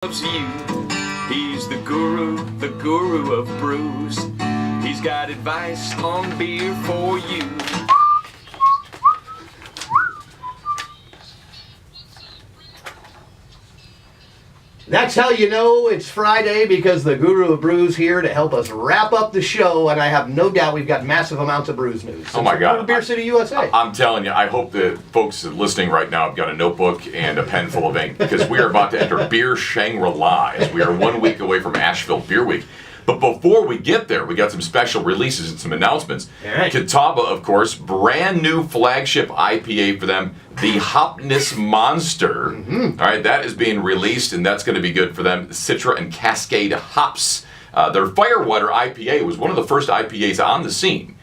loves you. He's the guru of brews. He's got advice on beer for you. That's how you know it's Friday, because the Guru of Brews here to help us wrap up the show, and I have no doubt we've got massive amounts of brews news. Oh my God. Beer City, USA. I'm telling you, I hope the folks listening right now have got a notebook and a pen full of ink, because we are about to enter Beer Shangri-La as we are 1 week away from Asheville Beer Week. But before we get there, we got some special releases and some announcements. All right. Catawba, of course, brand new flagship IPA for them, the Hopness Monster. All right, that is being released, and that's going to be good for them. Citra and Cascade hops. Their Firewater IPA was one of the first IPAs on the scene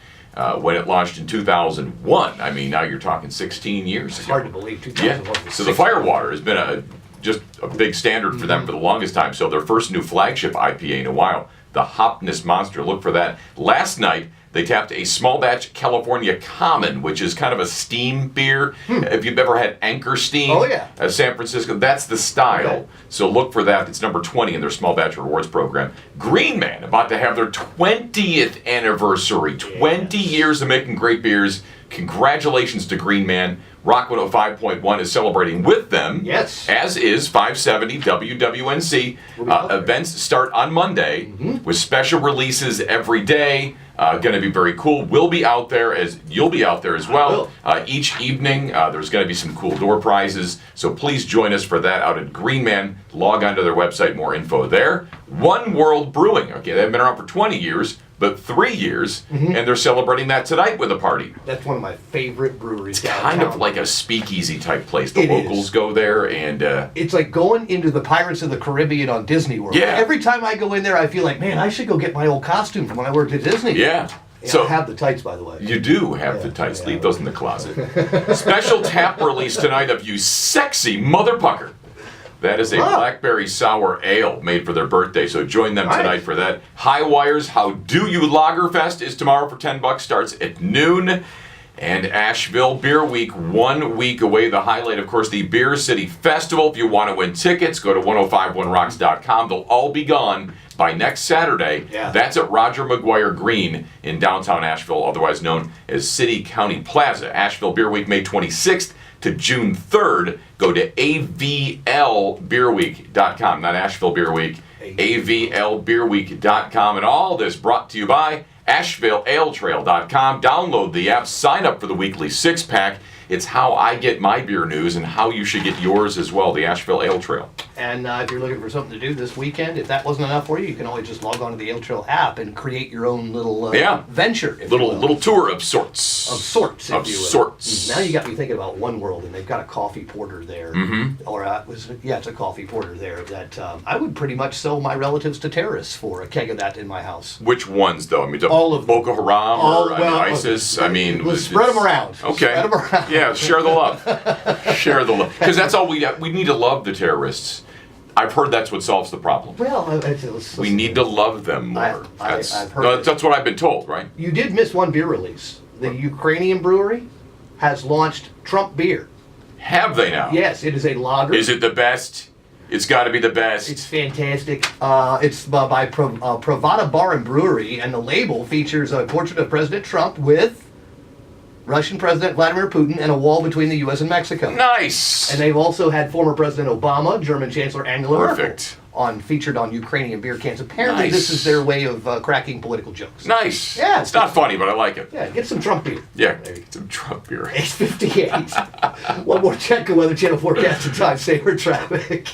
when it launched in 2001. I mean, now you're talking 16 years ago. It's hard to believe 2001 Yeah. was So the Firewater has been just a big standard for them for the longest time. So their first new flagship IPA in a while, the Hopness Monster. Look for that. Last night, they tapped a small batch California Common, which is kind of a steam beer. If you've ever had Anchor Steam, Oh, yeah. San Francisco, that's the style. Okay. So look for that. It's number 20 in their small batch rewards program. Green Man, about to have their 20th anniversary. 20 years of making great beers. Congratulations to Green Man. Rock 105.1 is celebrating with them. Yes. As is 570 WWNC. We'll be out there. Events start on Monday with special releases every day. Going to be very cool. We'll be out there, as you'll be out there as well. Each evening, there's going to be some cool door prizes. So please join us for that out at Green Man. Log on to their website, more info there. One World Brewing. Okay, they've been around for 20 years, but 3 years, and they're celebrating that tonight with a party. That's one of my favorite breweries It's downtown. kind of like a speakeasy type place. The It locals is. go there, and It's like going into the Pirates of the Caribbean on Disney World. Yeah. Every time I go in there, I feel like, man, I should go get my old costume from when I worked at Disney. yeah. Yeah, So I have the tights, by the way. you do have the tights. Leave those in the closet. Special tap release tonight of You Sexy Motherpucker. That is a blackberry sour ale made for their birthday, so join them tonight for that. High Wires How Do You Lagerfest is tomorrow for $10, starts at noon. And Asheville Beer Week, 1 week away. The highlight, of course, the Beer City Festival. If you want to win tickets, go to 1051rocks.com. They'll all be gone by next Saturday. Yeah. That's at Roger McGuire Green in downtown Asheville, otherwise known as City County Plaza. Asheville Beer Week, May 26th to June 3rd. Go to avlbeerweek.com, not Asheville Beer Week, avlbeerweek.com. And all this brought to you by AshevilleAleTrail.com. Download the app, sign up for the weekly six-pack. It's how I get my beer news and how you should get yours as well, the Asheville Ale Trail. And if you're looking for something to do this weekend, if that wasn't enough for you, you can always just log on to the Ale Trail app and create your own little venture. If you will. Little tour of sorts. Of sorts, if Of you will. sorts. Now you got me thinking about One World, and they've got a coffee porter there. Or it's a coffee porter there that I would pretty much sell my relatives to terrorists for a keg of that in my house. Which ones, though? I mean, All of them. Boko Haram or ISIS? I mean, Let's spread them around. Okay. Spread them around. Yeah, share the love. Share the love. Because that's all we need to love the terrorists. I've heard that's what solves the problem. Well, We need to love them more. I've heard That's what I've been told, right? You did miss one beer release. The Ukrainian brewery has launched Trump beer. Have they now? Yes, it is a lager. Is it the best? It's got to be the best. It's fantastic. It's by Pravada Bar and Brewery, and the label features a portrait of President Trump with Russian President Vladimir Putin and a wall between the U.S. and Mexico. Nice. And they've also had former President Obama, German Chancellor Angela Perfect. Merkel featured on Ukrainian beer cans. Apparently, Nice.1 is their way of cracking political jokes. Nice. Yeah, It's not funny, but I like it. Yeah, get some Trump beer. Yeah. There you go. Some Trump beer. 8:58. One more check of Weather Channel forecast and time saver traffic.